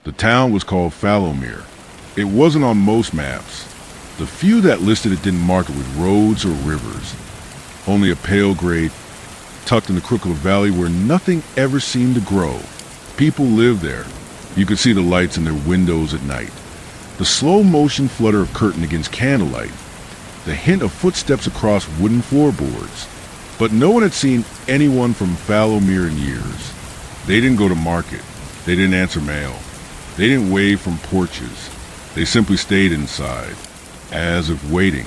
The town was called Fallowmere. It wasn't on most maps. The few that listed it didn't mark it with roads or rivers. Only a pale gray tucked in the crook of a valley where nothing ever seemed to grow. People lived there. You could see the lights in their windows at night. The slow motion flutter of curtain against candlelight. The hint of footsteps across wooden floorboards. But no one had seen anyone from Fallowmere in years. They didn't go to market. They didn't answer mail. They didn't wave from porches. They simply stayed inside, as if waiting.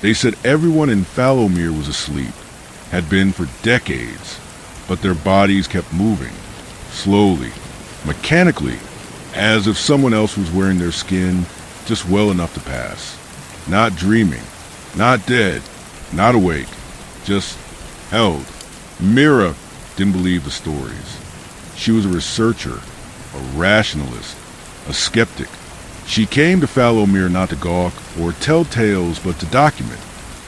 They said everyone in Fallowmere was asleep, had been for decades, but their bodies kept moving, slowly, mechanically, as if someone else was wearing their skin just well enough to pass. Not dreaming, not dead, not awake, just held. Mira didn't believe the stories. She was a researcher, a rationalist, a skeptic. She came to Fallowmere not to gawk or tell tales, but to document,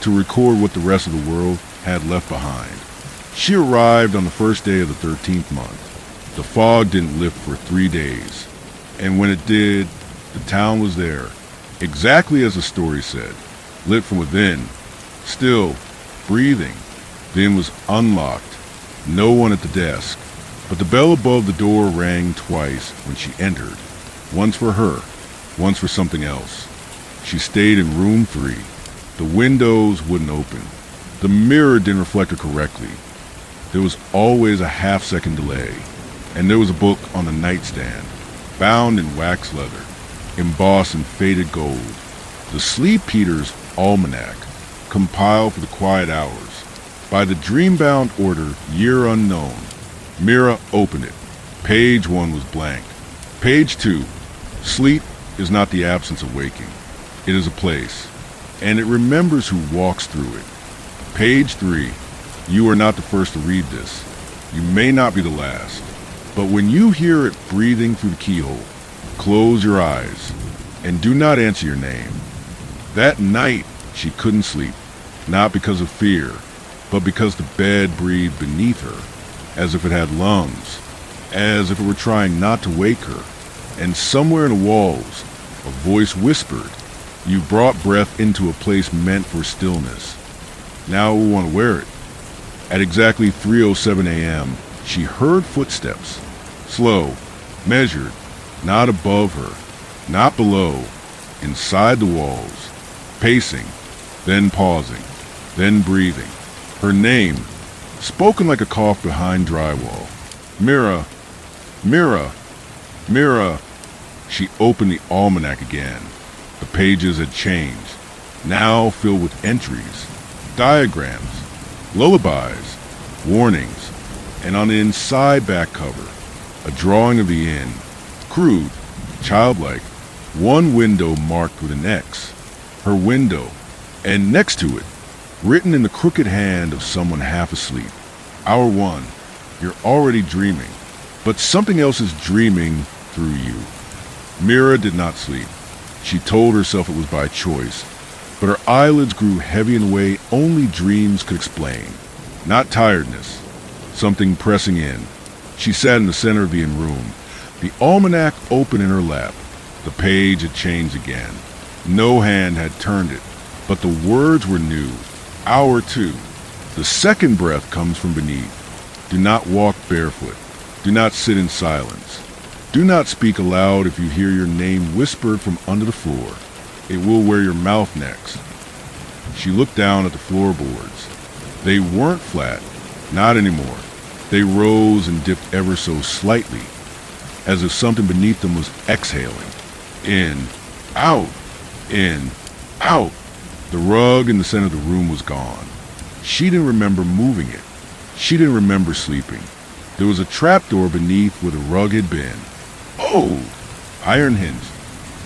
to record what the rest of the world had left behind. She arrived on the first day of the 13th month. The fog didn't lift for 3 days, and when it did, the town was there, exactly as the story said, lit from within, still, breathing. The inn was unlocked, no one at the desk, but the bell above the door rang twice when she entered, once for her, once for something else. She stayed in room 3. The windows wouldn't open. The mirror didn't reflect her correctly. There was always a half-second delay, and there was a book on the nightstand, bound in wax leather, embossed in faded gold. The Sleep Peter's Almanac, compiled for the quiet hours. By the dream-bound order, year unknown. Mira opened it. Page 1 was blank. Page 2. Sleep is not the absence of waking. It is a place, and it remembers who walks through it. Page 3. You are not the first to read this. You may not be the last. But when you hear it breathing through the keyhole, close your eyes, and do not answer your name. That night, she couldn't sleep, not because of fear, but because the bed breathed beneath her, as if it had lungs, as if it were trying not to wake her. And somewhere in the walls, a voice whispered, "You brought breath into a place meant for stillness. Now we want to wear it." At exactly 3:07 a.m., she heard footsteps, slow, measured, not above her, not below, inside the walls, pacing, then pausing, then breathing. Her name, spoken like a cough behind drywall. "Mira, Mira, Mira." She opened the almanac again. The pages had changed, now filled with entries, diagrams, lullabies, warnings, and on the inside back cover, a drawing of the inn, crude, childlike, one window marked with an X, her window, and next to it, written in the crooked hand of someone half asleep, "Hour 1, you're already dreaming, but something else is dreaming through you." Mira did not sleep. She told herself it was by choice, but her eyelids grew heavy in a way only dreams could explain. Not tiredness, something pressing in. She sat in the center of the inn room, the almanac open in her lap. The page had changed again. No hand had turned it, but the words were new. Hour 2. The second breath comes from beneath. Do not walk barefoot. Do not sit in silence. Do not speak aloud if you hear your name whispered from under the floor. It will wear your mouth next. She looked down at the floorboards. They weren't flat, not anymore. They rose and dipped ever so slightly, as if something beneath them was exhaling. In, out, in, out. The rug in the center of the room was gone. She didn't remember moving it. She didn't remember sleeping. There was a trapdoor beneath where the rug had been. Oh! Iron hinged.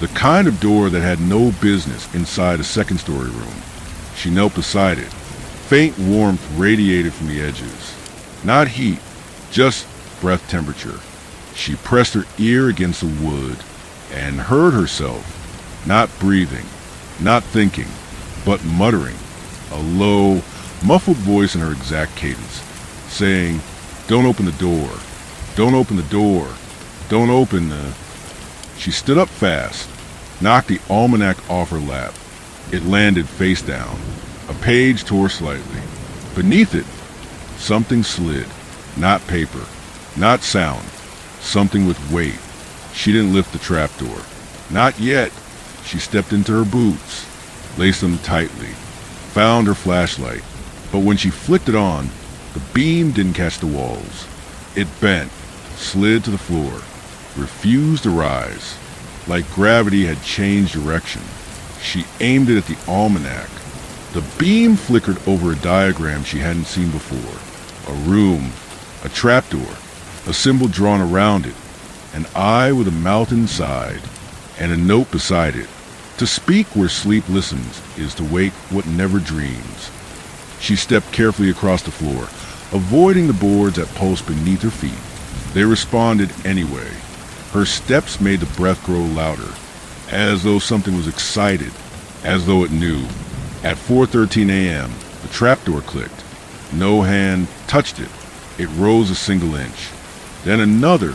The kind of door that had no business inside a second-story room. She knelt beside it. Faint warmth radiated from the edges. Not heat, just breath temperature. She pressed her ear against the wood and heard herself, not breathing, not thinking, but muttering, a low, muffled voice in her exact cadence, saying, "Don't open the door. Don't open the door. Don't open the..." She stood up fast, knocked the almanac off her lap. It landed face down. A page tore slightly. Beneath it, something slid. Not paper, not sound. Something with weight. She didn't lift the trapdoor. Not yet. She stepped into her boots, laced them tightly, found her flashlight. But when she flicked it on, the beam didn't catch the walls. It bent, slid to the floor, refused to rise. Like gravity had changed direction. She aimed it at the almanac. The beam flickered over a diagram she hadn't seen before. A room, a trapdoor, a symbol drawn around it, an eye with a mouth inside, and a note beside it. To speak where sleep listens is to wake what never dreams. She stepped carefully across the floor, avoiding the boards that pulsed beneath her feet. They responded anyway. Her steps made the breath grow louder, as though something was excited, as though it knew. At 4:13 a.m., the trapdoor clicked. No hand touched it. It rose a single inch, then another,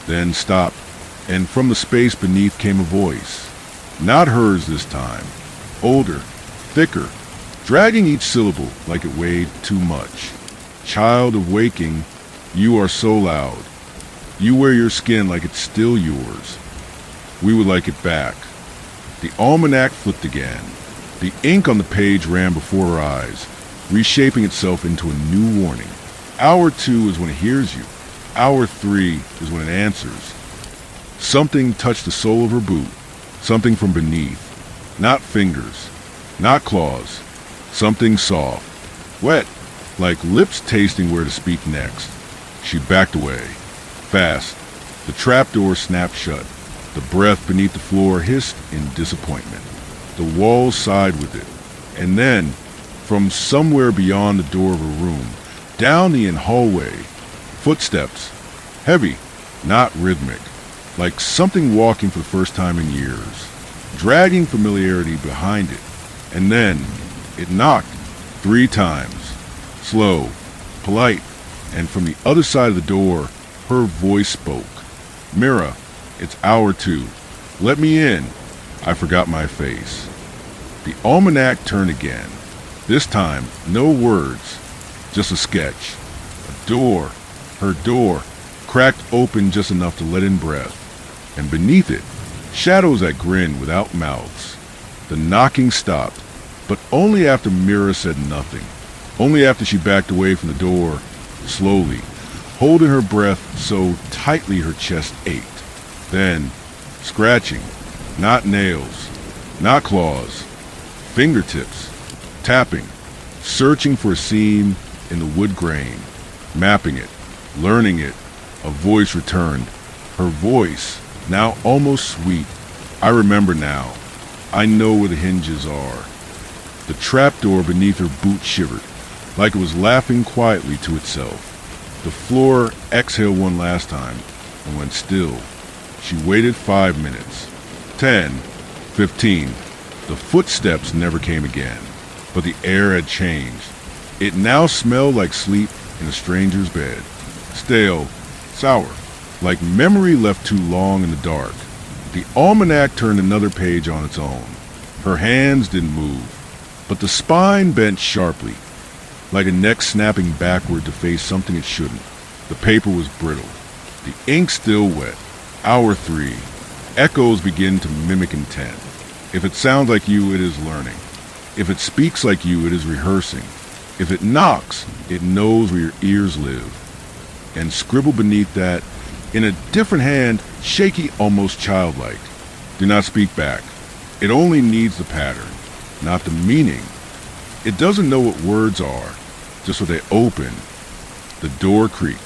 then stopped, and from the space beneath came a voice. Not hers this time. Older, thicker, dragging each syllable like it weighed too much. Child of waking, you are so loud. You wear your skin like it's still yours. We would like it back. The almanac flipped again. The ink on the page ran before her eyes, reshaping itself into a new warning. Hour 2 is when it hears you. Hour 3 is when it answers. Something touched the sole of her boot. Something from beneath. Not fingers. Not claws. Something soft. Wet. Like lips tasting where to speak next. She backed away. Fast. The trapdoor snapped shut. The breath beneath the floor hissed in disappointment. The walls sighed with it. And then, from somewhere beyond the door of her room, down the hallway, footsteps. Heavy, not rhythmic. Like something walking for the first time in years. Dragging familiarity behind it. And then, it knocked 3 times. Slow, polite, and from the other side of the door, her voice spoke. Mira, it's hour 2. Let me in. I forgot my face. The almanac turned again. This time, no words, just a sketch. A door, her door, cracked open just enough to let in breath. And beneath it, shadows that grinned without mouths. The knocking stopped, but only after Mira said nothing. Only after she backed away from the door, slowly, holding her breath so tightly her chest ached. Then, scratching, not nails, not claws, fingertips, tapping, searching for a seam in the wood grain, mapping it, learning it. A voice returned. Her voice, now almost sweet. I remember now. I know where the hinges are. The trapdoor beneath her boot shivered, like it was laughing quietly to itself. The floor exhaled one last time and went still. She waited 5 minutes. 10, 15. The footsteps never came again, but the air had changed. It now smelled like sleep in a stranger's bed. Stale, sour, like memory left too long in the dark. The almanac turned another page on its own. Her hands didn't move, but the spine bent sharply, like a neck snapping backward to face something it shouldn't. The paper was brittle, the ink still wet. Hour 3. Echoes begin to mimic intent. If it sounds like you, it is learning. If it speaks like you, it is rehearsing. If it knocks, it knows where your ears live. And scribbled beneath that, in a different hand, shaky, almost childlike. Do not speak back. It only needs the pattern, not the meaning. It doesn't know what words are, just what they open. The door creaked.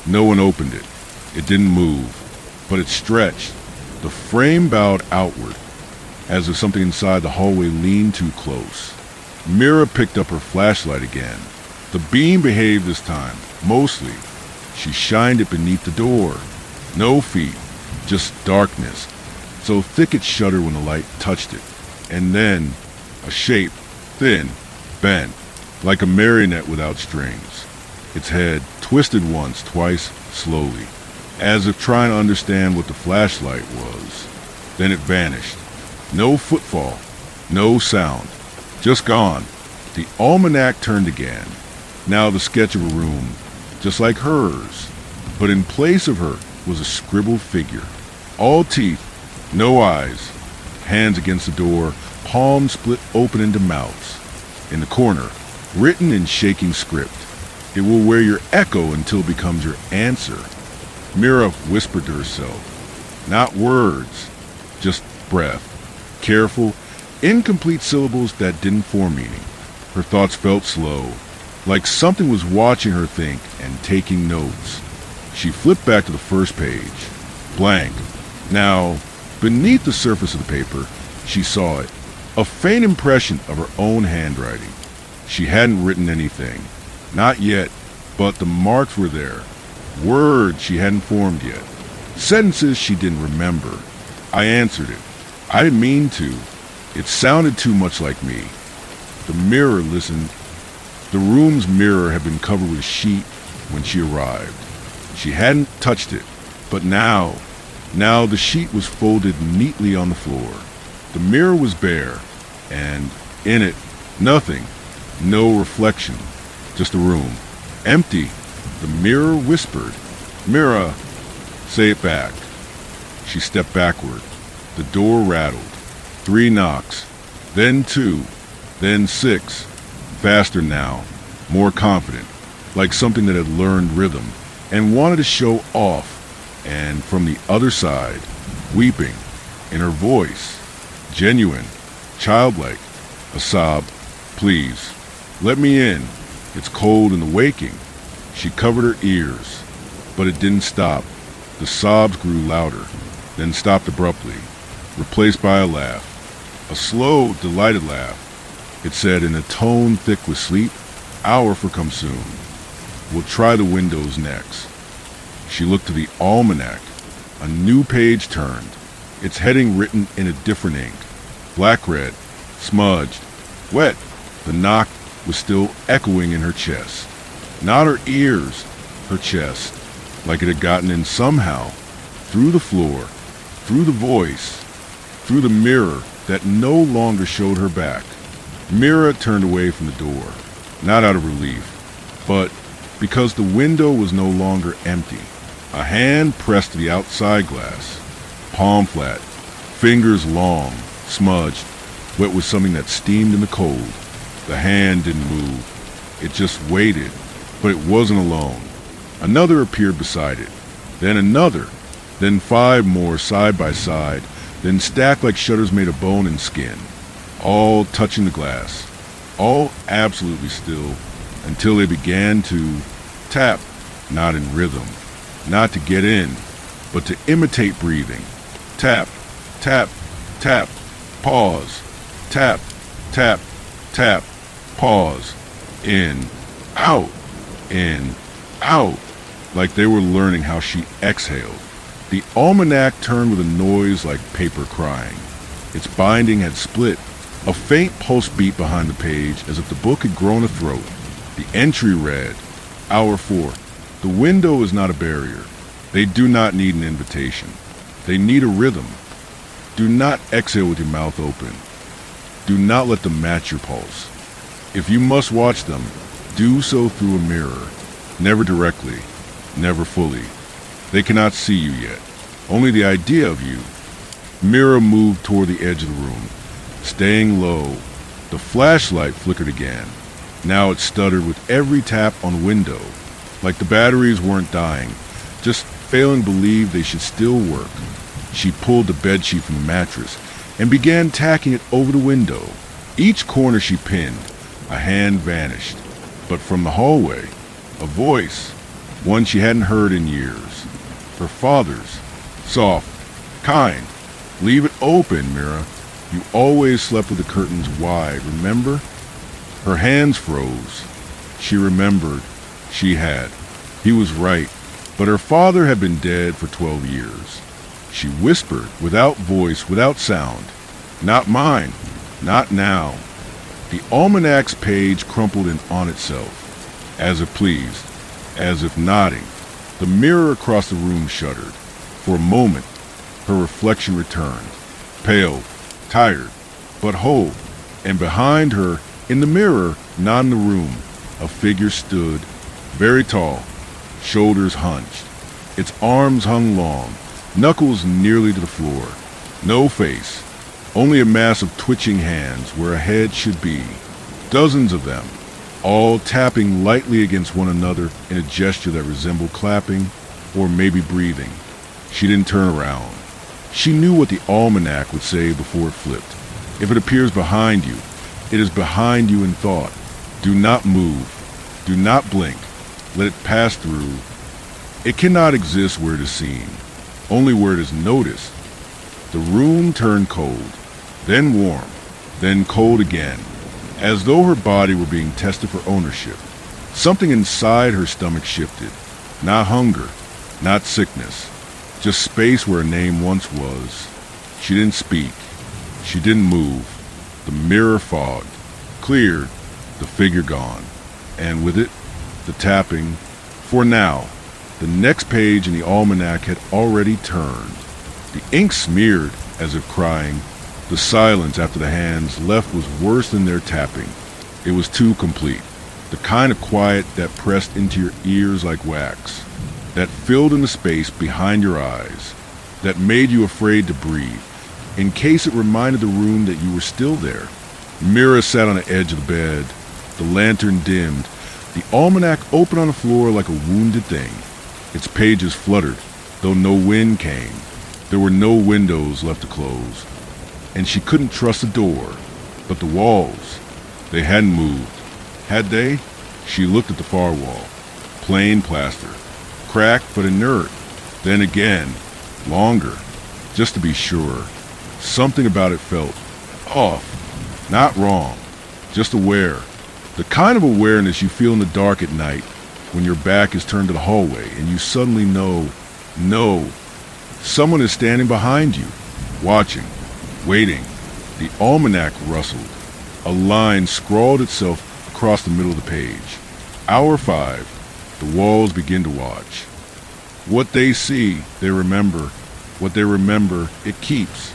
No one opened it. It didn't move, but it stretched. The frame bowed outward, as if something inside the hallway leaned too close. Mira picked up her flashlight again. The beam behaved this time, mostly. She shined it beneath the door. No feet, just darkness, so thick it shuddered when the light touched it. And then, a shape, thin, bent, like a marionette without strings. Its head twisted once, twice, slowly, as if trying to understand what the flashlight was. Then it vanished. No footfall, no sound, just gone. The almanac turned again. Now the sketch of a room, just like hers. But in place of her was a scribbled figure. All teeth, no eyes. Hands against the door, palms split open into mouths. In the corner, written in shaking script, "It will wear your echo until it becomes your answer." Mira whispered to herself. Not words, just breath. Careful, incomplete syllables that didn't form meaning. Her thoughts felt slow, like something was watching her think and taking notes. She flipped back to the first page. Blank. Now, beneath the surface of the paper, she saw it. A faint impression of her own handwriting. She hadn't written anything. Not yet, but the marks were there. Words she hadn't formed yet. Sentences she didn't remember. I answered it. I didn't mean to. It sounded too much like me. The mirror listened. The room's mirror had been covered with a sheet when she arrived. She hadn't touched it, but now the sheet was folded neatly on the floor. The mirror was bare, and in it, nothing, no reflection, just a room, empty. The mirror whispered, "Mira, say it back." She stepped backward. The door rattled. 3 knocks, then 2, then 6. Faster now, more confident, like something that had learned rhythm and wanted to show off. And from the other side, weeping, in her voice, genuine, childlike, a sob, "Please, let me in. It's cold in the waking." She covered her ears, but it didn't stop. The sobs grew louder, then stopped abruptly, replaced by a laugh. A slow, delighted laugh. It said in a tone thick with sleep, "Hour for come soon. We'll try the windows next." She looked to the almanac. A new page turned, its heading written in a different ink. Black-red, smudged, wet. The knock was still echoing in her chest. Not her ears, her chest, like it had gotten in somehow, through the floor, through the voice, through the mirror that no longer showed her back. Mira turned away from the door, not out of relief, but because the window was no longer empty. A hand pressed to the outside glass, palm flat, fingers long, smudged, wet with something that steamed in the cold. The hand didn't move. It just waited, but it wasn't alone. Another appeared beside it, then another, then 5 more side by side, then stacked like shutters made of bone and skin, all touching the glass, all absolutely still, until they began to tap, not in rhythm, not to get in, but to imitate breathing. Tap, tap, tap, pause, tap, tap, tap, pause, in, out, like they were learning how she exhaled. The almanac turned with a noise like paper crying. Its binding had split, a faint pulse beat behind the page as if the book had grown a throat. The entry read, "Hour 4. The window is not a barrier. They do not need an invitation. They need a rhythm. Do not exhale with your mouth open. Do not let them match your pulse. If you must watch them, do so through a mirror. Never directly, never fully. They cannot see you yet, only the idea of you." Mira moved toward the edge of the room, staying low. The flashlight flickered again. Now it stuttered with every tap on the window, like the batteries weren't dying, just failing to believe they should still work. She pulled the bedsheet from the mattress and began tacking it over the window. Each corner she pinned, a hand vanished. But from the hallway, a voice, one she hadn't heard in years. Her father's, soft, kind. "Leave it open, Mira. You always slept with the curtains wide, remember?" Her hands froze. She remembered. She had. He was right, but her father had been dead for 12 years. She whispered, without voice, without sound, "Not mine, not now." The almanac's page crumpled in on itself, as if pleased, as if nodding. The mirror across the room shuddered. For a moment, her reflection returned. pale, tired, but whole. And behind her, in the mirror, not in the room, a figure stood, very tall, shoulders hunched. Its arms hung long, knuckles nearly to the floor. No face, only a mass of twitching hands where a head should be. Dozens of them, all tapping lightly against one another in a gesture that resembled clapping or maybe breathing. She didn't turn around. She knew what the almanac would say before it flipped. If it appears behind you, it is behind you in thought. Do not move. Do not blink. Let it pass through. It cannot exist where it is seen, only where it is noticed. The room turned cold, then warm, then cold again, as though her body were being tested for ownership. Something inside her stomach shifted. Not hunger, not sickness, just space where a name once was. She didn't speak. She didn't move. The mirror fogged, cleared, the figure gone. And with it, the tapping. For now, the next page in the almanac had already turned. The ink smeared as if crying. The silence after the hands left was worse than their tapping. It was too complete. The kind of quiet that pressed into your ears like wax, that filled in the space behind your eyes, that made you afraid to breathe, in case it reminded the room that you were still there. Mira sat on the edge of the bed, the lantern dimmed, the almanac open on the floor like a wounded thing. Its pages fluttered, though no wind came. There were no windows left to close, and she couldn't trust the door. But the walls, they hadn't moved. Had they? She looked at the far wall. Plain plaster, cracked but inert. Then again, longer, just to be sure. Something about it felt off, not wrong, just aware. The kind of awareness you feel in the dark at night when your back is turned to the hallway and you suddenly know, someone is standing behind you, watching, waiting. The almanac rustled. A line scrawled itself across the middle of the page. Hour 5. The walls begin to watch. What they see, they remember. What they remember, it keeps.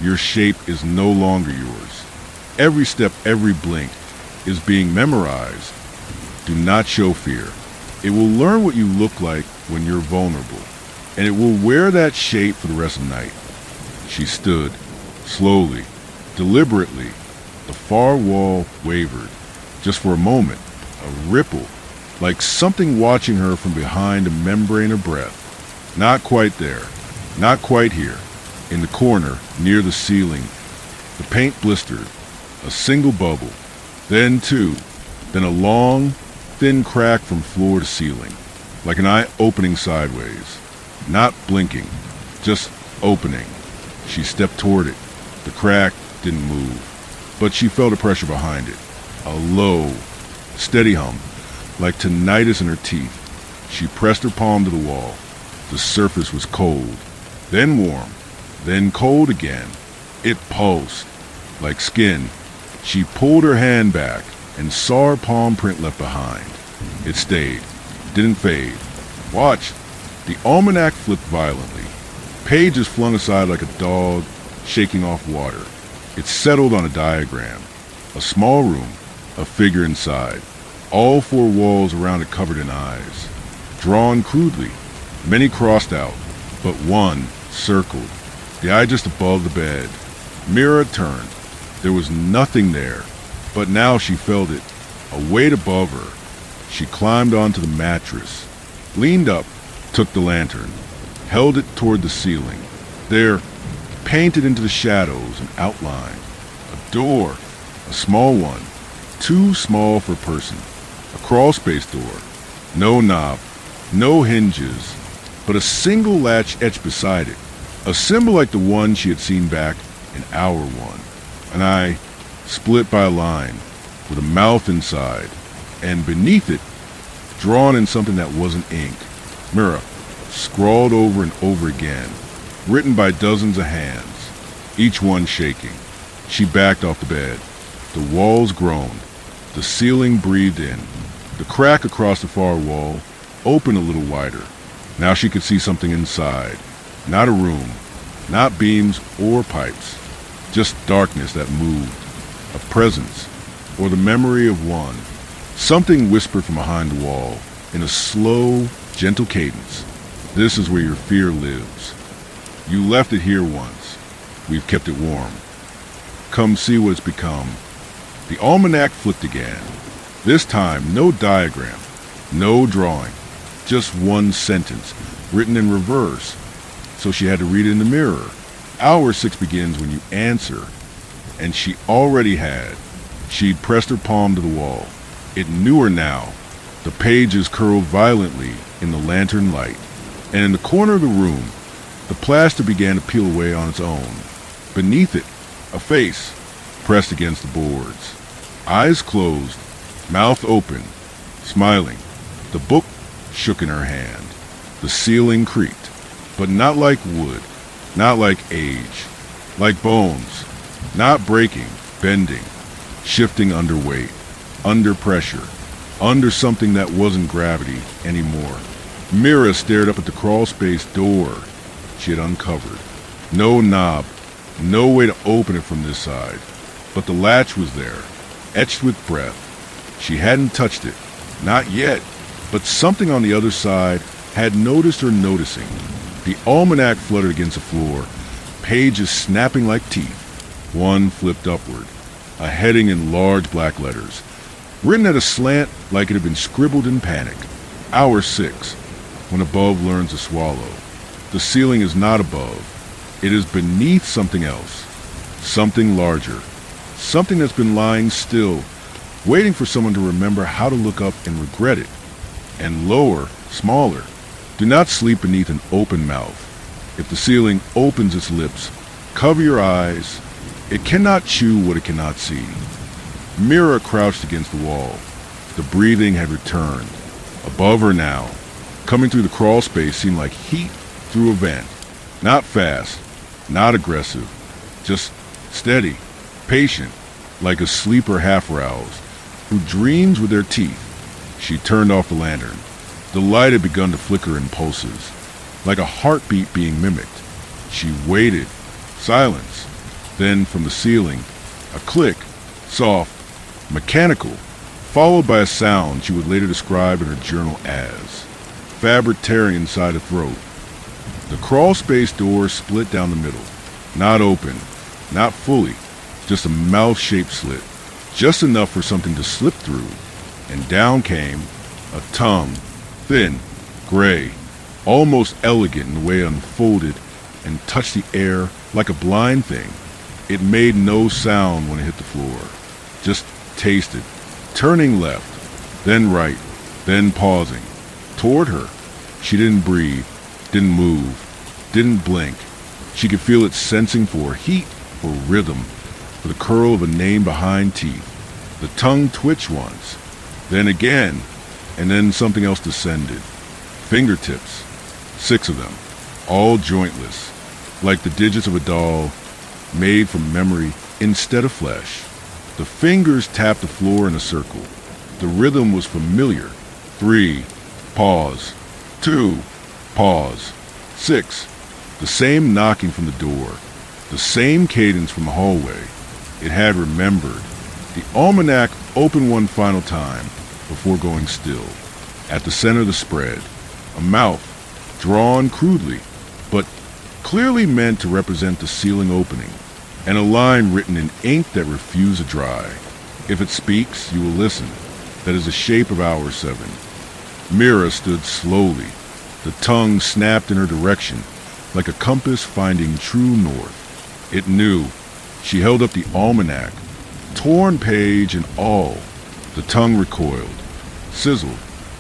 Your shape is no longer yours. Every step, every blink is being memorized. Do not show fear. It will learn what you look like when you're vulnerable, and it will wear that shape for the rest of the night. She stood, slowly, deliberately. The far wall wavered, just for a moment, a ripple, like something watching her from behind a membrane of breath. Not quite there, not quite here. In the corner, near the ceiling, the paint blistered, a single bubble, then two, then a long, thin crack from floor to ceiling, like an eye opening sideways. Not blinking, just opening. She stepped toward it. The crack didn't move, but she felt a pressure behind it. A low, steady hum, like tinnitus in her teeth. She pressed her palm to the wall. The surface was cold, then warm, then cold again. It pulsed, like skin. She pulled her hand back and saw her palm print left behind. It stayed, didn't fade. Watch. The almanac flipped violently. Pages flung aside like a dog shaking off water. It settled on a diagram. A small room, a figure inside. All 4 walls around it covered in eyes. Drawn crudely, many crossed out, but one circled. The eye just above the bed. Mira turned. There was nothing there, but now she felt it, a weight above her. She climbed onto the mattress, leaned up, took the lantern, held it toward the ceiling. There, painted into the shadows, an outline. A door, a small one, too small for a person. A crawlspace door. No knob, no hinges, but a single latch etched beside it. A symbol like the one she had seen back in Hour 1. An eye split by a line, with a mouth inside, and beneath it, drawn in something that wasn't ink. Mira, scrawled over and over again, written by dozens of hands, each one shaking. She backed off the bed. The walls groaned. The ceiling breathed in. The crack across the far wall opened a little wider. Now she could see something inside. Not a room, Not beams or pipes, just darkness that moved, a presence, or the memory of one. Something whispered from behind the wall, in a slow, gentle cadence. This is where your fear lives. You left it here once. We've kept it warm. Come see what it's become. The almanac flipped again. This time, no diagram, no drawing, just one sentence, written in reverse. So she had to read it in the mirror. Hour 6 begins when you answer. And she already had. She'd pressed her palm to the wall. It knew her now. The pages curled violently in the lantern light. And in the corner of the room, the plaster began to peel away on its own. Beneath it, a face pressed against the boards. Eyes closed, mouth open, smiling. The book shook in her hand. The ceiling creaked, but not like wood, not like age, like bones, not breaking, bending, shifting under weight, under pressure, under something that wasn't gravity anymore. Mira stared up at the crawlspace door she had uncovered. No knob, no way to open it from this side, but the latch was there, etched with breath. She hadn't touched it, not yet, but something on the other side had noticed her noticing. The almanac fluttered against the floor, pages snapping like teeth. One flipped upward, a heading in large black letters, written at a slant like it had been scribbled in panic. Hour 6, when above learns to swallow. The ceiling is not above. It is beneath something else, something larger, something that's been lying still, waiting for someone to remember how to look up and regret it. And lower, smaller. Do not sleep beneath an open mouth. If the ceiling opens its lips, cover your eyes. It cannot chew what it cannot see. Mira crouched against the wall. The breathing had returned. Above her now, coming through the crawl space, seemed like heat through a vent. Not fast, not aggressive, just steady, patient, like a sleeper half-roused, who dreams with their teeth. She turned off the lantern. The light had begun to flicker in pulses, like a heartbeat being mimicked. She waited. Silence. Then from the ceiling, a click, soft, mechanical, followed by a sound she would later describe in her journal as fabric tearing inside the throat. The crawl space door split down the middle. Not open, not fully, just a mouth-shaped slit, just enough for something to slip through. And down came a tongue, thin, gray, almost elegant in the way it unfolded and touched the air like a blind thing. It made no sound when it hit the floor, just tasted, turning left, then right, then pausing. Toward her. She didn't breathe, didn't move, didn't blink. She could feel it sensing for heat, for rhythm, for the curl of a name behind teeth. The tongue twitched once, then again, and then something else descended. Fingertips, 6 of them, all jointless, like the digits of a doll made from memory instead of flesh. The fingers tapped the floor in a circle. The rhythm was familiar. 3, pause. 2, pause. 6, the same knocking from the door, the same cadence from the hallway. It had remembered. The almanac opened one final time before going still. At the center of the spread, a mouth, drawn crudely, but clearly meant to represent the ceiling opening, and a line written in ink that refused to dry. If it speaks, you will listen. That is the shape of hour 7. Mira stood slowly. The tongue snapped in her direction, like a compass finding true north. It knew. She held up the almanac, torn page and all. The tongue recoiled, sizzled,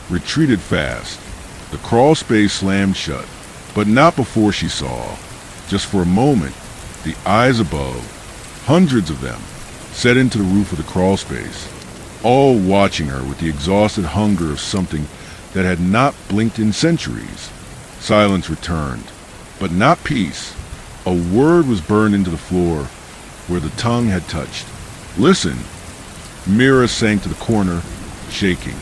retreated fast. The crawl space slammed shut, but not before she saw. Just for a moment, the eyes above, hundreds of them, set into the roof of the crawl space, all watching her with the exhausted hunger of something that had not blinked in centuries. Silence returned, but not peace. A word was burned into the floor where the tongue had touched. Listen. Mira sank to the corner, shaking.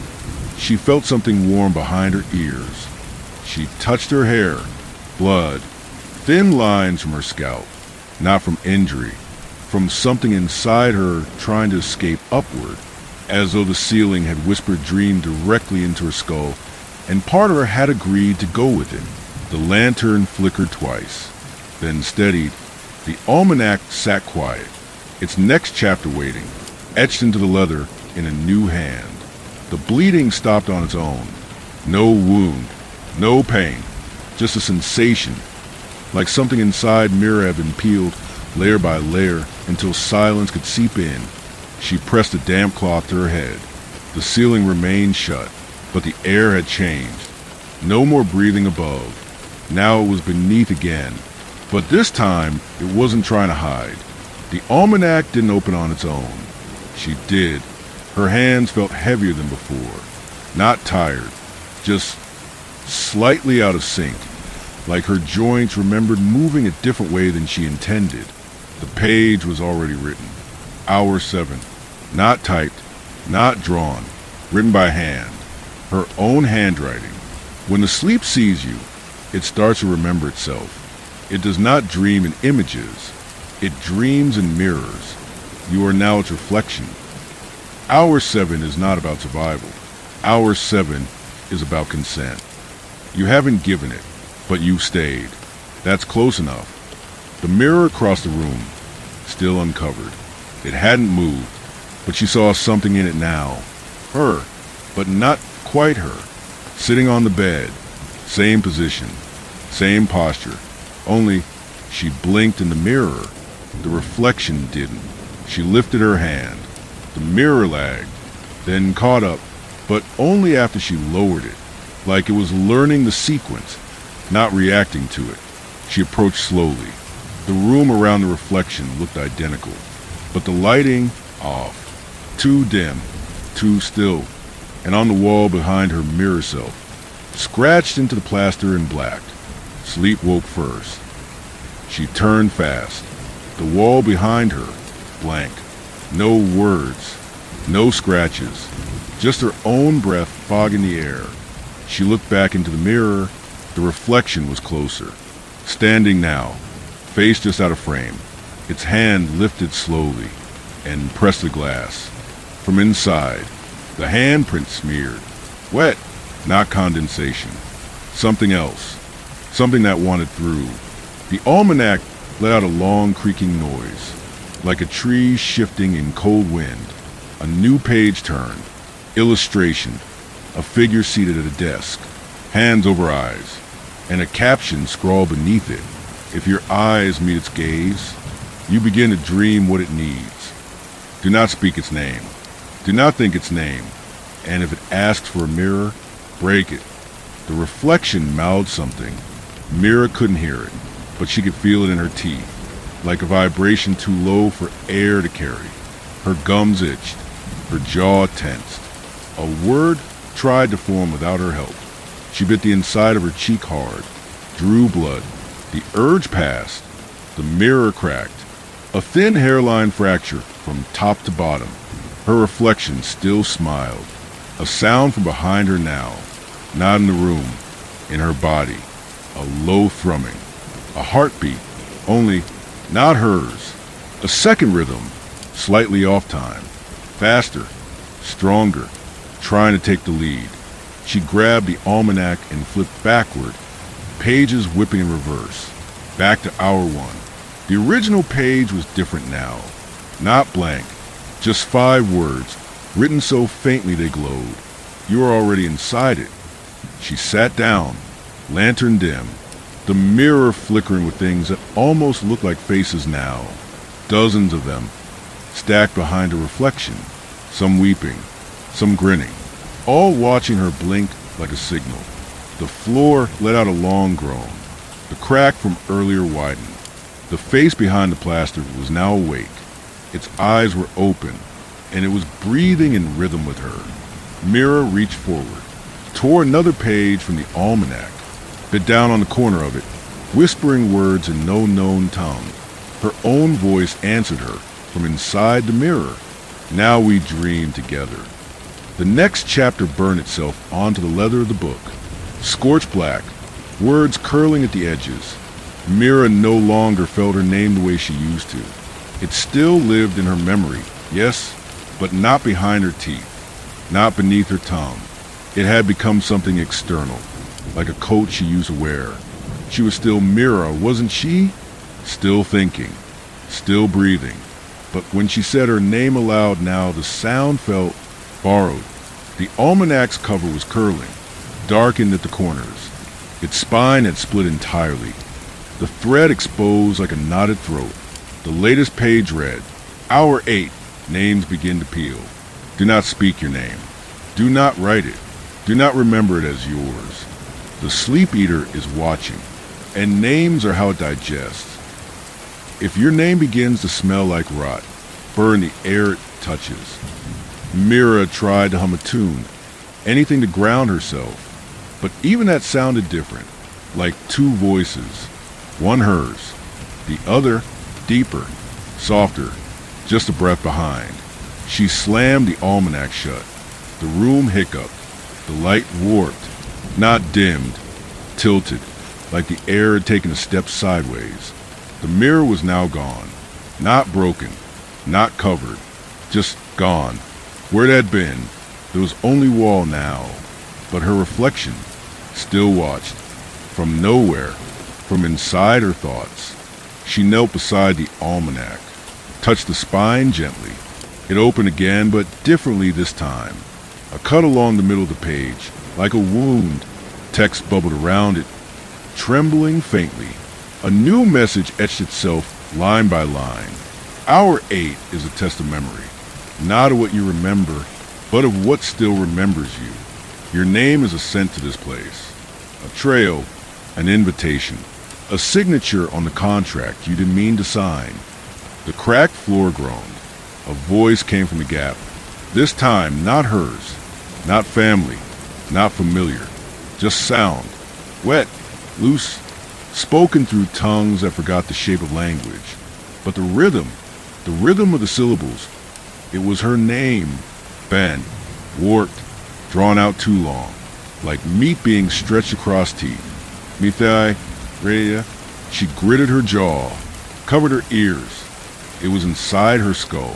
She felt something warm behind her ears. She touched her hair. Blood. Thin lines from her scalp, not from injury, from something inside her trying to escape upward, as though the ceiling had whispered dream directly into her skull, and part of her had agreed to go with it. The lantern flickered twice, then steadied. The almanac sat quiet, its next chapter waiting, etched into the leather in a new hand. The bleeding stopped on its own. No wound, no pain, just a sensation, like something inside Mira had been peeled layer by layer until silence could seep in. She pressed a damp cloth to her head. The ceiling remained shut, but the air had changed. No more breathing above. Now it was beneath again. But this time, it wasn't trying to hide. The almanac didn't open on its own. She did. Her hands felt heavier than before. Not tired, just slightly out of sync, like her joints remembered moving a different way than she intended. The page was already written. Hour 7. Not typed, not drawn, written by hand. Her own handwriting. When the sleep sees you, it starts to remember itself. It does not dream in images. It dreams in mirrors. You are now its reflection. Hour 7 is not about survival. Hour 7 is about consent. You haven't given it, but you've stayed. That's close enough. The mirror across the room, still uncovered. It hadn't moved, but she saw something in it now. Her, but not quite her. Sitting on the bed, same position, same posture. Only she blinked in the mirror. The reflection didn't. She lifted her hand. The mirror lagged, then caught up, but only after she lowered it, like it was learning the sequence, not reacting to it. She approached slowly. The room around the reflection looked identical, but the lighting off. Too dim, too still, and on the wall behind her mirror self, scratched into the plaster in black. Sleep woke first. She turned fast. The wall behind her, blank. No words, no scratches, just her own breath fogging the air. She looked back into the mirror. The reflection was closer. Standing now, face just out of frame, its hand lifted slowly and pressed the glass. From inside, the handprint smeared. Wet, not condensation. Something else. Something that wanted through. The almanac let out a long creaking noise, like a tree shifting in cold wind. A new page turned. Illustration. A figure seated at a desk, hands over eyes, and a caption scrawled beneath it. If your eyes meet its gaze, you begin to dream what it needs. Do not speak its name. Do not think its name. And if it asks for a mirror, break it. The reflection mouthed something. Mira couldn't hear it, but she could feel it in her teeth, like a vibration too low for air to carry. Her gums itched, her jaw tensed. A word tried to form without her help. She bit the inside of her cheek hard, drew blood. The urge passed. The mirror cracked. A thin hairline fracture from top to bottom. Her reflection still smiled. A sound from behind her now, not in the room, in her body. A low thrumming. A heartbeat, only not hers. A second rhythm, slightly off time. Faster, stronger, trying to take the lead. She grabbed the almanac and flipped backward, pages whipping in reverse. Back to hour 1. The original page was different now. Not blank, just 5 words, written so faintly they glowed. You were already inside it. She sat down, lantern dim, the mirror flickering with things that almost looked like faces now. Dozens of them, stacked behind a reflection, some weeping, some grinning, all watching her blink like a signal. The floor let out a long groan. The crack from earlier widened. The face behind the plaster was now awake. Its eyes were open, and it was breathing in rhythm with her. Mira reached forward, tore another page from the almanac, bit down on the corner of it, whispering words in no known tongue. Her own voice answered her from inside the mirror. Now we dream together. The next chapter burned itself onto the leather of the book. Scorched black, words curling at the edges. Mira no longer felt her name the way she used to. It still lived in her memory, yes, but not behind her teeth, not beneath her tongue. It had become something external, like a coat she used to wear. She was still Mira, wasn't she? Still thinking, still breathing. But when she said her name aloud now, the sound felt borrowed. The almanac's cover was curling, darkened at the corners. Its spine had split entirely. The thread exposed like a knotted throat. The latest page read, Hour 8, names begin to peel. Do not speak your name. Do not write it. Do not remember it as yours. The sleep eater is watching, and names are how it digests. If your name begins to smell like rot, burn the air it touches. Mira tried to hum a tune, anything to ground herself, but even that sounded different, like two voices, one hers, the other deeper, softer, just a breath behind. She slammed the almanac shut. The room hiccuped, the light warped, not dimmed, tilted, like the air had taken a step sideways. The mirror was now gone, not broken, not covered, just gone. Where it had been, there was only wall now, but her reflection still watched, from nowhere, from inside her thoughts. She knelt beside the almanac, touched the spine gently. It opened again, but differently this time. A cut along the middle of the page, like a wound. Text bubbled around it, trembling faintly. A new message etched itself line by line. Hour 8 is a test of memory, not of what you remember, but of what still remembers you. Your name is a scent to this place, a trail, an invitation, a signature on the contract you didn't mean to sign. The cracked floor groaned. A voice came from the gap. This time, not hers, not family, not familiar, just sound, wet, loose, spoken through tongues that forgot the shape of language. But the rhythm of the syllables, it was her name, bent, warped, drawn out too long, like meat being stretched across teeth. Mithai, Rhea, she gritted her jaw, covered her ears. It was inside her skull,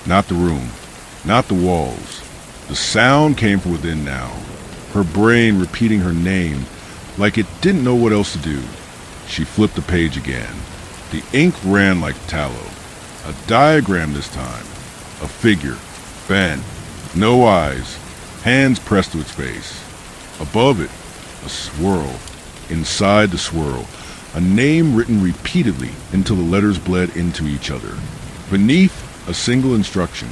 not the room, not the walls. The sound came from within now, her brain repeating her name like it didn't know what else to do. She flipped the page again. The ink ran like tallow. A diagram this time. A figure. Bent. No eyes. Hands pressed to its face. Above it, a swirl. Inside the swirl, a name written repeatedly until the letters bled into each other. Beneath, a single instruction.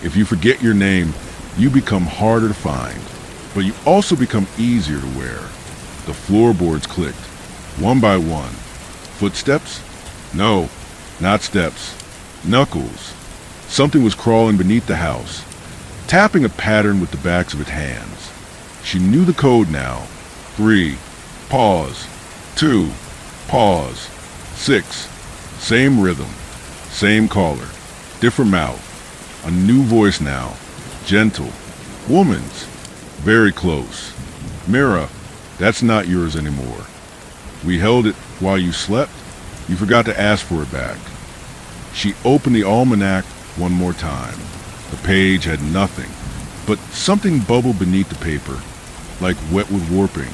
If you forget your name, you become harder to find, but you also become easier to wear. The floorboards clicked, one by one. Footsteps? No, not steps. Knuckles. Something was crawling beneath the house, tapping a pattern with the backs of its hands. She knew the code now. 3, pause. 2, pause. 6, same rhythm, same caller, different mouth. A new voice now, gentle, woman's, very close. Mira, that's not yours anymore. We held it while you slept. You forgot to ask for it back. She opened the almanac one more time. The page had nothing, but something bubbled beneath the paper, like wet with warping.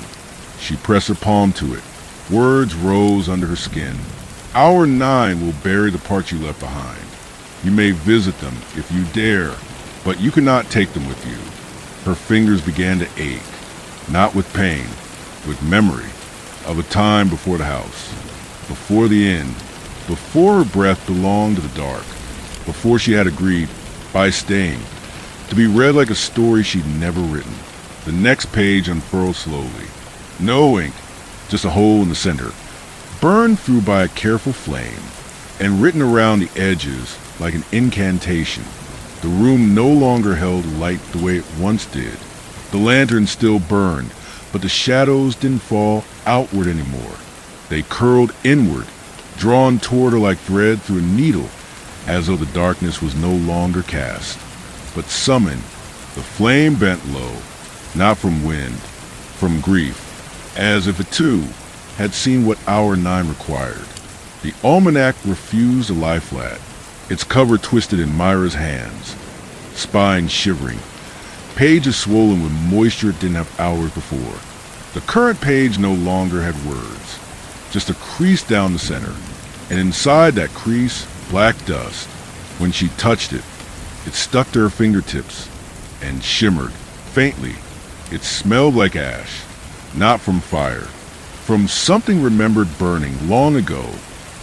She pressed her palm to it. Words rose under her skin. Hour 9 will bury the parts you left behind. You may visit them if you dare, but you cannot take them with you. Her fingers began to ache, not with pain, with memory of a time before the house, before the end, before her breath belonged to the dark, before she had agreed, by staying, to be read like a story she'd never written. The next page unfurled slowly. No ink, just a hole in the center, burned through by a careful flame, and written around the edges like an incantation. The room no longer held light the way it once did. The lantern still burned, but the shadows didn't fall outward anymore. They curled inward, drawn toward her like thread through a needle, as though the darkness was no longer cast, but summoned. The flame bent low, not from wind, from grief, as if it too had seen what Hour 9 required. The almanac refused to lie flat, its cover twisted in Myra's hands, spine shivering. Pages swollen with moisture it didn't have hours before. The current page no longer had words, just a crease down the center, and inside that crease, black dust. When she touched it, it stuck to her fingertips and shimmered faintly. It smelled like ash, not from fire, from something remembered burning long ago.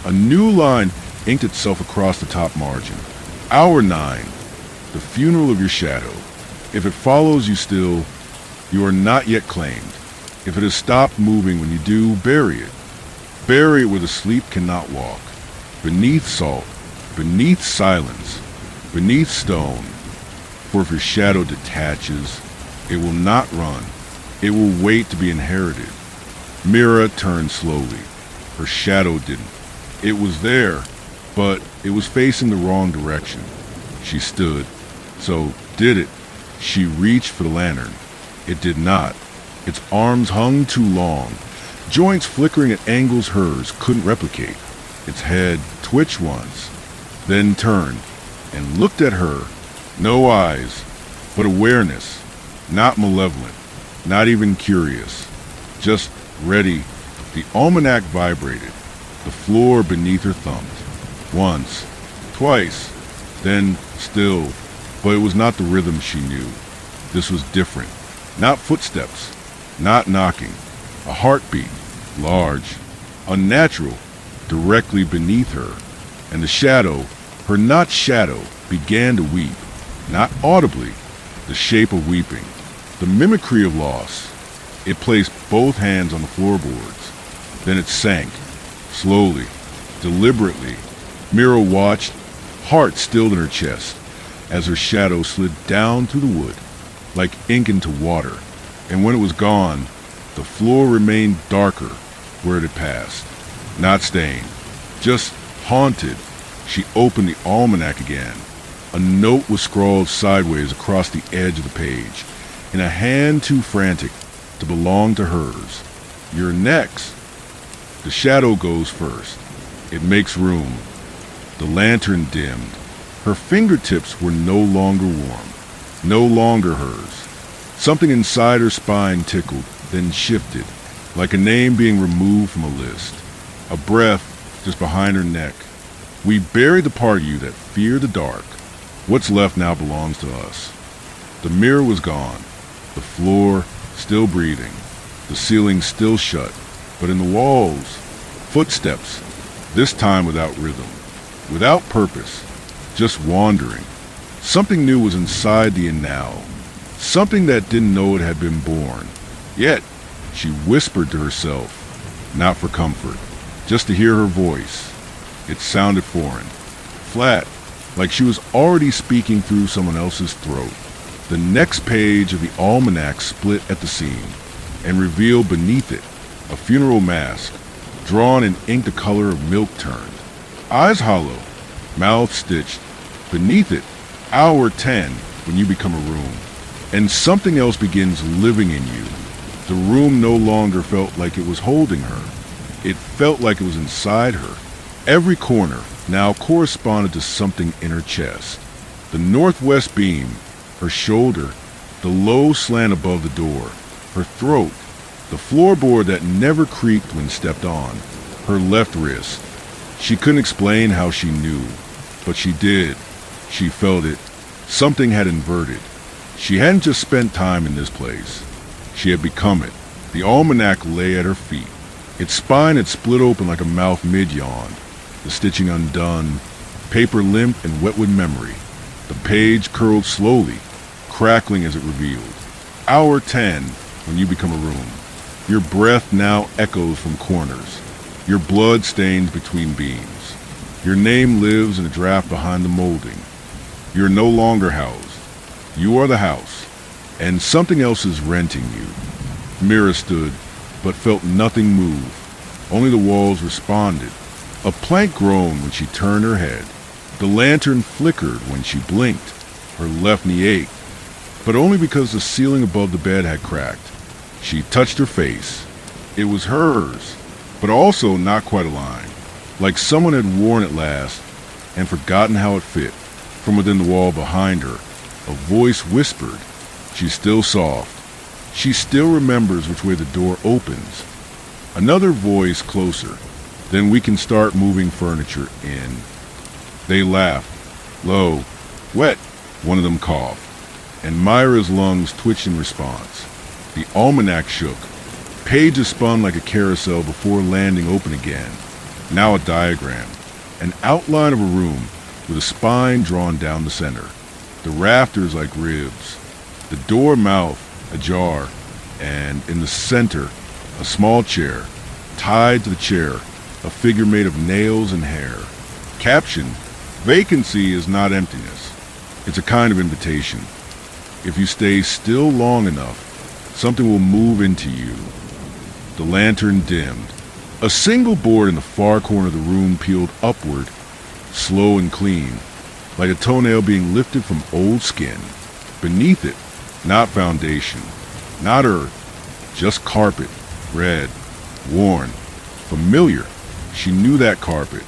A new line inked itself across the top margin. Hour 9, the funeral of your shadow. If it follows you still, you are not yet claimed. If it has stopped moving when you do, bury it. Bury it where the sleep cannot walk. Beneath salt, beneath silence, beneath stone. For if your shadow detaches, it will not run. It will wait to be inherited. Mira turned slowly. Her shadow didn't. It was there, but it was facing the wrong direction. She stood. So did it. She reached for the lantern. It did not. Its arms hung too long, joints flickering at angles hers couldn't replicate. Its head twitched once, then turned and looked at her. No eyes, but awareness, not malevolent, not even curious, just ready. The almanac vibrated. The floor beneath her thumped. Once, twice, then still, but it was not the rhythm she knew. This was different. Not footsteps, not knocking. A heartbeat, large, unnatural, directly beneath her. And the shadow, her not shadow, began to weep. Not audibly, the shape of weeping. The mimicry of loss. It placed both hands on the floorboards. Then it sank, slowly, deliberately. Mira watched, heart stilled in her chest, as her shadow slid down through the wood, like ink into water. And when it was gone, the floor remained darker where it had passed. Not stained, just haunted. She opened the almanac again. A note was scrawled sideways across the edge of the page, in a hand too frantic to belong to hers. You're next. The shadow goes first. It makes room. The lantern dimmed. Her fingertips were no longer warm, no longer hers. Something inside her spine tickled, then shifted, like a name being removed from a list. A breath just behind her neck. We buried the part of you that feared the dark. What's left now belongs to us. The mirror was gone. The floor still breathing. The ceiling still shut. But in the walls, footsteps, this time without rhythm, without purpose, just wandering. Something new was inside the now. Something that didn't know it had been born. Yet, she whispered to herself, not for comfort, just to hear her voice. It sounded foreign, flat, like she was already speaking through someone else's throat. The next page of the almanac split at the seam and revealed beneath it a funeral mask, drawn in ink the color of milk turned. Eyes hollow, mouth stitched. Beneath it, hour 10, when you become a room. And something else begins living in you. The room no longer felt like it was holding her. It felt like it was inside her. Every corner now corresponded to something in her chest. The northwest beam, her shoulder, the low slant above the door, her throat, the floorboard that never creaked when stepped on, her left wrist. She couldn't explain how she knew, but she did. She felt it. Something had inverted. She hadn't just spent time in this place. She had become it. The almanac lay at her feet. Its spine had split open like a mouth mid-yawn, the stitching undone, paper limp and wet with memory. The page curled slowly, crackling as it revealed. Hour 10, when you become a room. Your breath now echoes from corners. Your blood stains between beams. Your name lives in a draft behind the molding. You're no longer housed. You are the house, and something else is renting you. Mira stood, but felt nothing move. Only the walls responded. A plank groaned when she turned her head. The lantern flickered when she blinked. Her left knee ached, but only because the ceiling above the bed had cracked. She touched her face. It was hers. but also not quite aligned, like someone had worn it last and forgotten how it fit. From within the wall behind her, a voice whispered, "She's still soft. She still remembers which way the door opens." Another voice closer, "Then we can start moving furniture in." They laughed. "Low, wet," one of them coughed, and Myra's lungs twitched in response. The almanac shook. Pages spun like a carousel before landing open again. Now a diagram, an outline of a room with a spine drawn down the center, the rafters like ribs, the door mouth ajar, and in the center, a small chair. Tied to the chair, a figure made of nails and hair. Caption, "Vacancy is not emptiness. It's a kind of invitation. If you stay still long enough, something will move into you." The lantern dimmed. A single board in the far corner of the room peeled upward, slow and clean, like a toenail being lifted from old skin. Beneath it, not foundation, not earth, just carpet, red, worn, familiar. She knew that carpet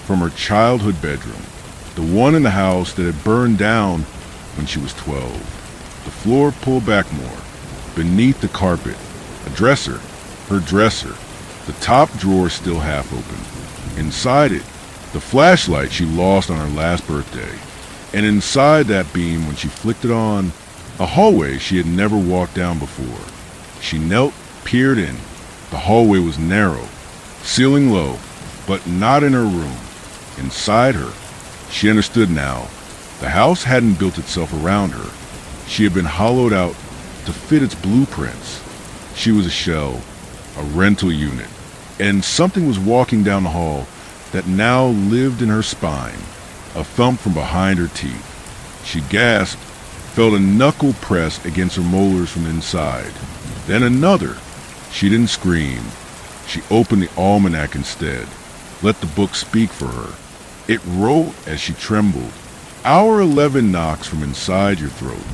from her childhood bedroom, the one in the house that had burned down when she was 12. The floor pulled back more. Beneath the carpet, a dresser, her dresser, the top drawer still half open. Inside it, the flashlight she lost on her last birthday. And inside that beam, when she flicked it on, a hallway she had never walked down before. She knelt, peered in. The hallway was narrow, ceiling low, but not in her room. Inside her, she understood now. The house hadn't built itself around her. She had been hollowed out to fit its blueprints. She was a shell, a rental unit, and something was walking down the hall that now lived in her spine, a thump from behind her teeth. She gasped, felt a knuckle press against her molars from inside. Then another. She didn't scream. She opened the almanac instead, let the book speak for her. It wrote as she trembled. Hour 11 knocks from inside your throat.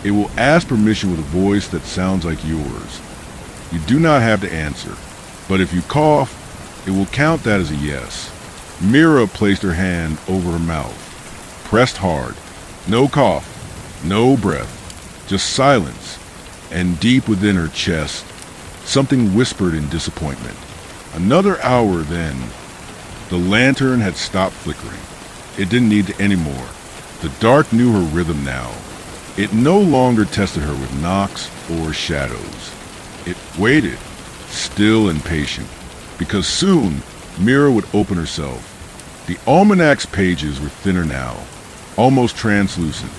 It will ask permission with a voice that sounds like yours. You do not have to answer, but if you cough, it will count that as a yes. Mira placed her hand over her mouth, pressed hard. No cough, no breath, just silence. And deep within her chest, something whispered in disappointment. Another hour then. The lantern had stopped flickering. It didn't need it anymore. The dark knew her rhythm now. It no longer tested her with knocks or shadows. It waited, still and patient, because soon Mira would open herself. The almanac's pages were thinner now, almost translucent.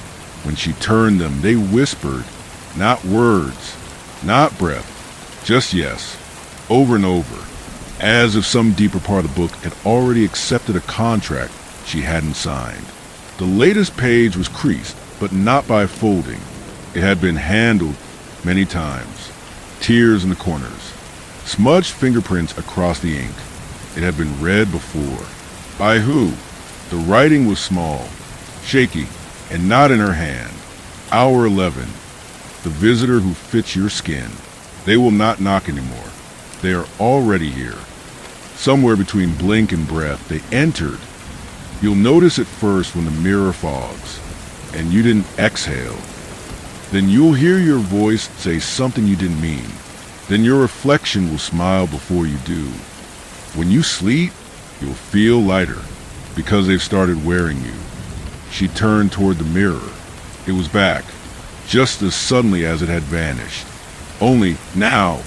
When she turned them, they whispered, not words, not breath, just yes, over and over, as if some deeper part of the book had already accepted a contract she hadn't signed. The latest page was creased, but not by folding. It had been handled many times. Tears in the corners, smudged fingerprints across the ink. It had been read before. By who? The writing was small, shaky, and not in her hand. Hour 11. The visitor who fits your skin. They will not knock anymore. They are already here. Somewhere between blink and breath, they entered. You'll notice at first when the mirror fogs, and you didn't exhale. Then you'll hear your voice say something you didn't mean. Then your reflection will smile before you do. When you sleep, you'll feel lighter, because they've started wearing you. She turned toward the mirror. It was back, just as suddenly as it had vanished. Only, now,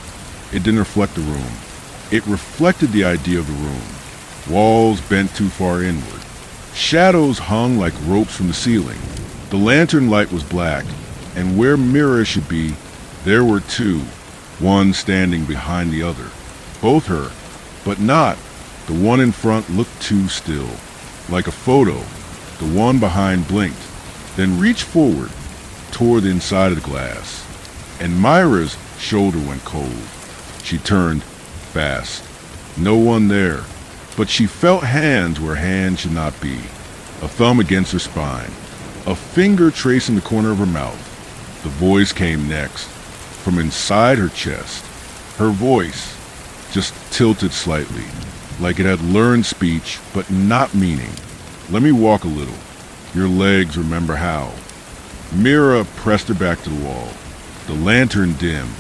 it didn't reflect the room. It reflected the idea of the room. Walls bent too far inward. Shadows hung like ropes from the ceiling. The lantern light was black, and where Mira should be, there were two, one standing behind the other. Both her, but not. The one in front looked too still, like a photo. The one behind blinked, then reached forward, toward the inside of the glass. And Myra's shoulder went cold. She turned fast. No one there, but she felt hands where hands should not be. A thumb against her spine, a finger tracing the corner of her mouth. The voice came next, from inside her chest. Her voice, just tilted slightly, like it had learned speech but not meaning. Let me walk a little. Your legs remember how. Mira pressed her back to the wall. The lantern dimmed.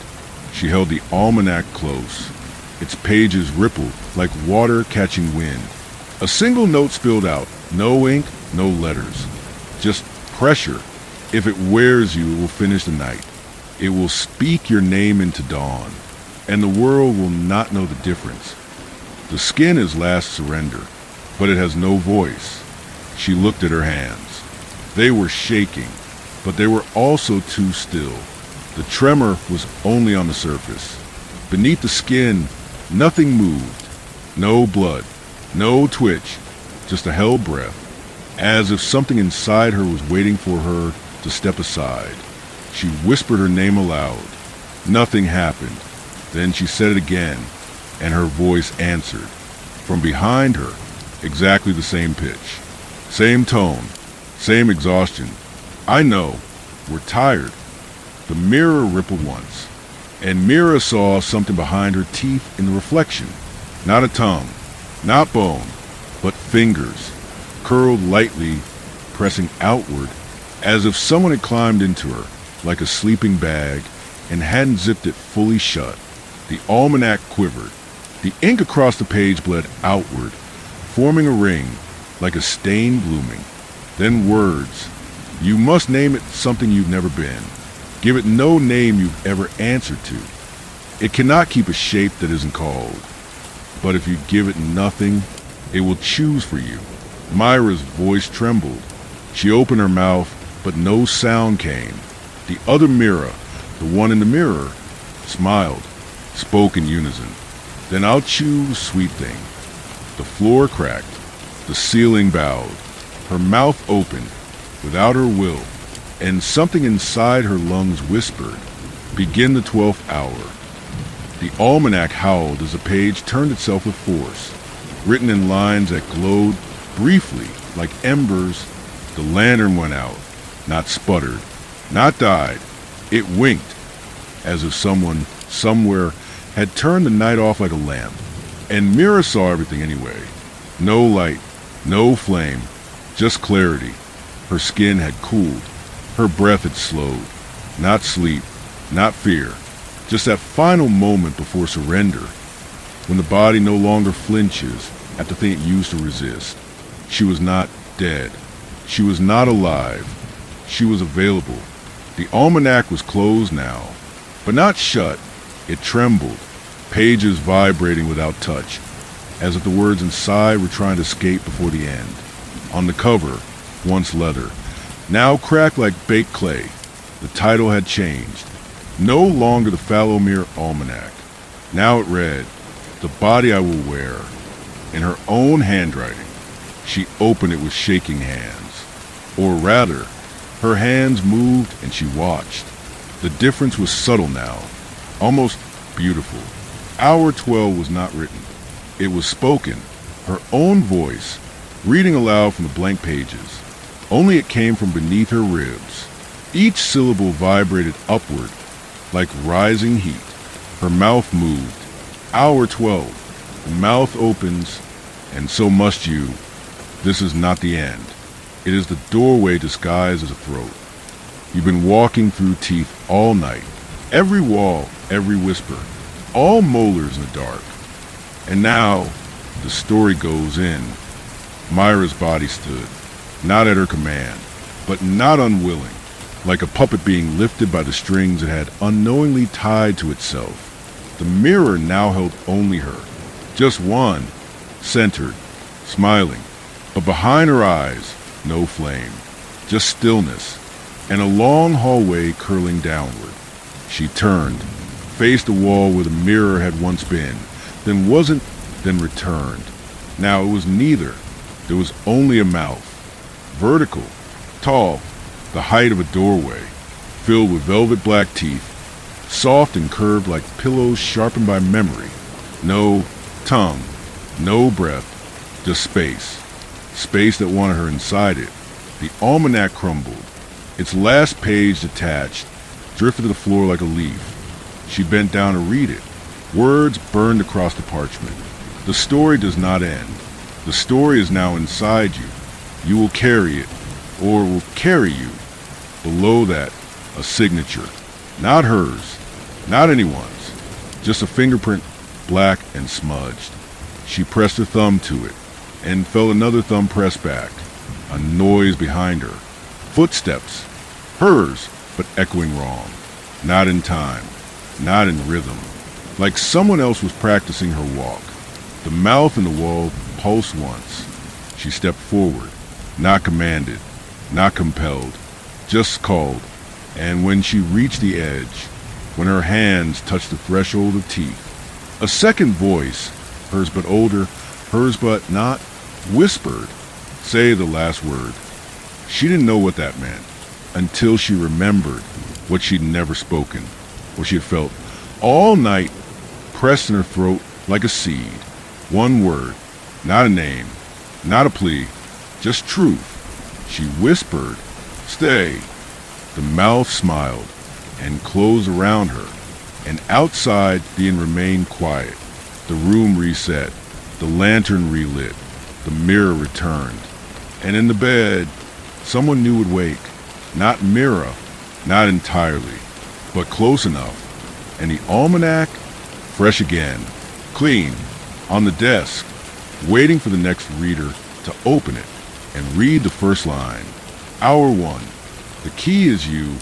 She held the almanac close. Its pages rippled like water catching wind. A single note spilled out. No ink, no letters. Just pressure. If it wears you, it will finish the night. It will speak your name into dawn, and the world will not know the difference. The skin is last surrender, but it has no voice. She looked at her hands. They were shaking, but they were also too still. The tremor was only on the surface. Beneath the skin, nothing moved. No blood, no twitch, just a held breath, as if something inside her was waiting for her to step aside. She whispered her name aloud. Nothing happened. Then she said it again, and her voice answered. From behind her, exactly the same pitch. Same tone, same exhaustion. I know, we're tired. The mirror rippled once, and Mira saw something behind her teeth in the reflection. Not a tongue, not bone, but fingers, curled lightly, pressing outward, as if someone had climbed into her, like a sleeping bag, and hadn't zipped it fully shut. The almanac quivered. The ink across the page bled outward, forming a ring, like a stain blooming. Then words. You must name it something you've never been. Give it no name you've ever answered to. It cannot keep a shape that isn't called. But if you give it nothing, it will choose for you. Myra's voice trembled. She opened her mouth, but no sound came. The other Mira, the one in the mirror, smiled, spoke in unison. Then I'll choose, sweet thing. The floor cracked. The ceiling bowed. Her mouth opened, without her will, and something inside her lungs whispered, begin the 12th hour. The almanac howled as the page turned itself with force. Written in lines that glowed briefly like embers, the lantern went out, not sputtered, not died. It winked, as if someone, somewhere, had turned the night off like a lamp. And Mira saw everything anyway. No light, no flame, just clarity. Her skin had cooled. Her breath had slowed. Not sleep, not fear. Just that final moment before surrender, when the body no longer flinches at the thing it used to resist. She was not dead. She was not alive. She was available. The almanac was closed now, but not shut. It trembled, pages vibrating without touch, as if the words inside were trying to escape before the end. On the cover, once leather, now cracked like baked clay, the title had changed. No longer the Fallowmere Almanac. Now it read, The Body I Will Wear. In her own handwriting, she opened it with shaking hands. Or rather, her hands moved and she watched. The difference was subtle now, almost beautiful. Hour 12 was not written. It was spoken, her own voice, reading aloud from the blank pages. Only it came from beneath her ribs. Each syllable vibrated upward, like rising heat. Her mouth moved. Hour 12. The mouth opens, and so must you. This is not the end. It is the doorway disguised as a throat. You've been walking through teeth all night. Every wall, every whisper, all molars in the dark. And now, the story goes in. Myra's body stood, not at her command, but not unwilling, like a puppet being lifted by the strings it had unknowingly tied to itself. The mirror now held only her, just one, centered, smiling, but behind her eyes, no flame, just stillness, and a long hallway curling downward. She turned, faced the wall where the mirror had once been, then wasn't, then returned. Now it was neither. There was only a mouth, vertical, tall, the height of a doorway, filled with velvet black teeth, soft and curved like pillows sharpened by memory. No tongue, no breath, just space. Space that wanted her inside it. The almanac crumbled. Its last page detached, drifted to the floor like a leaf. She bent down to read it. Words burned across the parchment. The story does not end. The story is now inside you. You will carry it, or will carry you. Below that, a signature. Not hers, not anyone's. Just a fingerprint, black and smudged. She pressed her thumb to it, and felt another thumb press back. A noise behind her. Footsteps. Hers, but echoing wrong. Not in time. Not in rhythm. Like someone else was practicing her walk. The mouth and the wall pulsed once. She stepped forward. Not commanded. Not compelled. Just called. And when she reached the edge, when her hands touched the threshold of teeth, a second voice, hers but older, hers but not, whispered, say the last word. She didn't know what that meant until she remembered what she'd never spoken, what she had felt all night pressed in her throat like a seed. One word, not a name, not a plea, just truth. She whispered, stay. The mouth smiled and closed around her, and outside the inn remained quiet. The room reset, the lantern relit, the mirror returned, and in the bed, someone new would wake. Not Mira, not entirely, but close enough. And the almanac, fresh again, clean, on the desk, waiting for the next reader to open it and read the first line. Hour 1. The key is you,